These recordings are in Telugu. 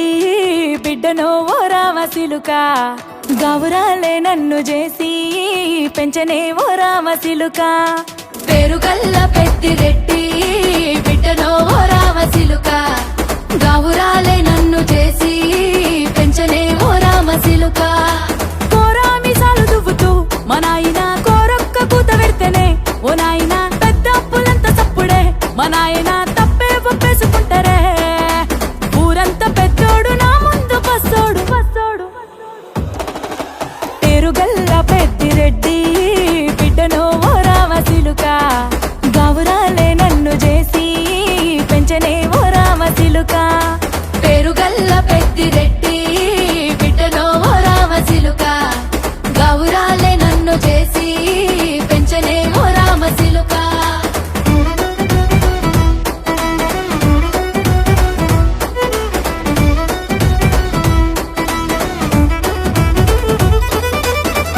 రెడ్డి బిడ్డనో ఓ రామసిలుక గౌరాలే నన్ను చేసి పెంచనే ఓ రామసిలుక పేరుగల్ల పెద్దిరెడ్డి బిడ్డనో ఓ రామసిలుక గౌరాలే నన్ను చేసి పెంచనే ఓ రామసిలుక కోరామిసాలు దువ్వుతూ మా నాయన కోరొక్క కూత పెడితేనే ఓ నాయన పెద్ద అప్పులంత సప్పుడే మా నాయన తప్పే ఒప్పేసుకుంటారే ఊరంతా పెద్దోడు నా ముందు బస్సోడు బస్సోడు పేరుగల్ల పెద్దిరెడ్డి బిడ్డనో ఓ రామసిలుక గౌరాలే నన్ను చేసి పెంచనే ఓ రామసిలుక పేరుగల్ల పెద్దిరెడ్డి బిడ్డనో ఓ రామసిలుక గౌరాలే నన్ను చేసి పెంచనే ఓ రామసిలుక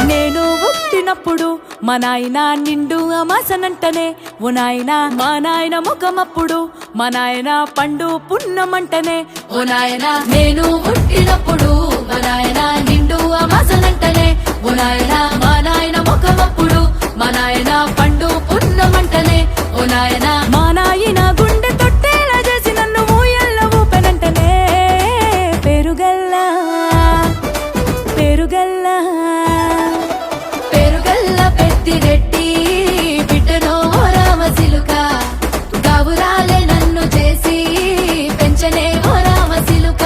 నేను పుట్టినప్పుడు మా నాయన నిండు అమాసనంటనే ఓ నాయన మా నాయన ముఖమప్పుడు మా నాయన పండు పున్నమంటనే ఓ నాయన నేను పుట్టినప్పుడు మా నాయన నిండు అమాసనంటనే ఓ నాయన మా నాయన ముఖమప్పుడు మా నాయన పండు పున్నమంటనే ఓ నాయన మా నాయన గుండె తొట్టేలా చేసి నన్ను ఊయల్ల ఊపెనంటనే పేరుగల్లా పేరుగల్లా పేరుగల్ల పెద్దిరెడ్డి బిడ్డనో ఓ రామసిలుక గౌరాలే నన్ను చేసి పెంచనే ఓ రామసిలుక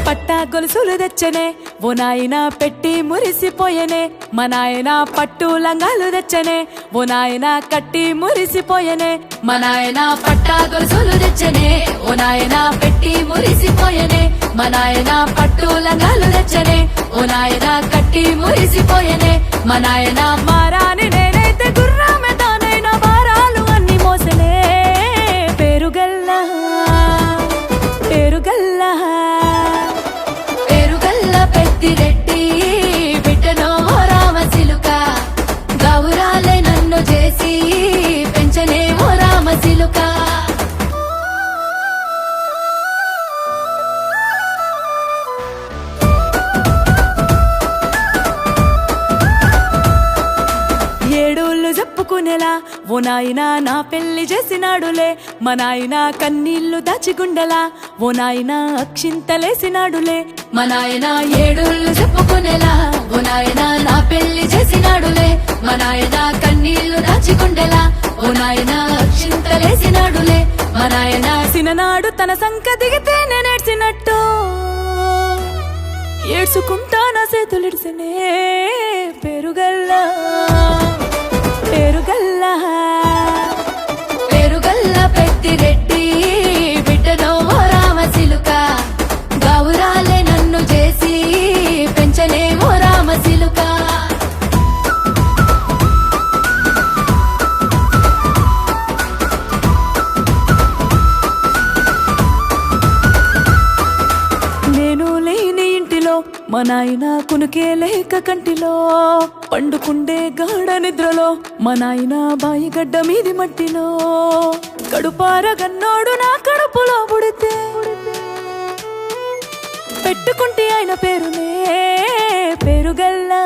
పట్టా గొలుసులు తెచ్చనే ఓ నాయన పెట్టి మురిసిపోయనే మా నాయన పట్టు లంగాలు తెచ్చనే ఓ నాయన కట్టి మురిసిపోయనే మా నాయన పట్టా గొలుసులు తెచ్చనే ఓ నాయన పెట్టి మురిసిపోయనే మా నాయన పట్టు లంగాలు తెచ్చనే ఓ నాయన కట్టి మురిసిపోయనే మా నాయన మారాని నేనైతే గుర్రామె తానైనా భారాలు అన్ని మోసనే పేరుగల్లా పేరుగల్లా పేరుగల్ల పెద్దిరెడ్డి బిడ్డనో ఓ రామసిలుక గౌరాలే నన్ను చేసి పెంచనే ఓ రామసిలుక ఏడోళ్ళు చెప్పుకునేలా ఓ నాయన నా పెళ్లి చేసినాడులే మా నాయన కన్నీళ్లు దాచిగుండెలా ఓ నాయన అక్షింతలేసినాడులే మా నాయన ఏడుళ్ళు చెప్పుకునేలా ఓ నాయన నా పెళ్లి చేసినాడులే మా నాయన కన్నీళ్లు దాచికుండేలా ఓ నాయన అక్షింతలేసినాడులే మా నాయన సిననాడు తన సంక దిగితే నేనేడ్చినట్టు ఏడ్చుకుంటా నా చేతులిడిసినే పేరుగల్లా పేరుగల్లా పేరుగల్ల పెద్దిరెడ్డి బిడ్డనో ఓ రామసిలుక గౌరాలే నన్ను చేసి పెంచనే ఓ రామసిలుక నేను లేని ఇంటిలో మా నాయన కునుకే లేక కంటిలో పండుకుండే గాఢ నిద్రలో మా నాయన బాయి గడ్డ మీది మట్టిలో కడుపార గన్నోడు నా కడుపులో పుడితే పెట్టుకుంటే ఆయన పేరునే పేరుగల్లా